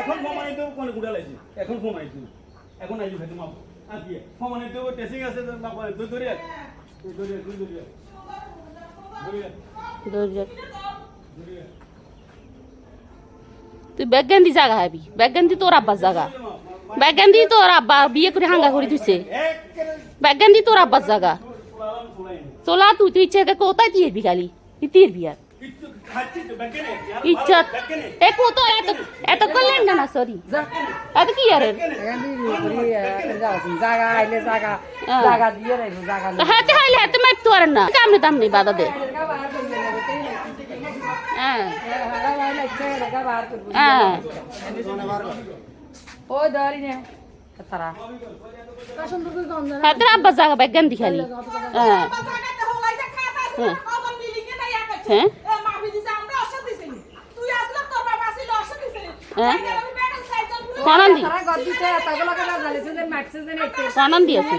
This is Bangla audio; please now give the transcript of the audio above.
এখন প্রমাণিত কোন গুড়া লাইছি এখন প্রমাণিত এখন আইজি ভাই তোমা আজকে প্রমাণিত টেস্টিং আছে না দুই ধরিয়া তুই ব্যাগান্দি জায়গা হবি ব্যাগান্দি তোর আব্বার জায়গা ব্যাগান্দি তোর আব্বা বিয়ে করে হাঙ্গা করে দিছে ব্যাগান্দি তোর আব্বার জায়গা চলা তুই তুই ইচ্ছে কোথায় দিয়ে বিকালি তীর বিয়ার ইচ্ছা এ কত এত করলেন না সরি এত কি আরে জায়গা আইলে জায়গা দিয়ে রাখবো জায়গা হাতে হাইলে হাতে মার তো আর না কামনে তামনে বাধা দে হ্যাঁ হ্যাঁ ওই ধরি নে তারা হাতে আব্বা জায়গা ব্যাগান্দি খালি হ্যাঁ হ্যাঁ হ্যাঁ কনন্দি কনন্দি আছে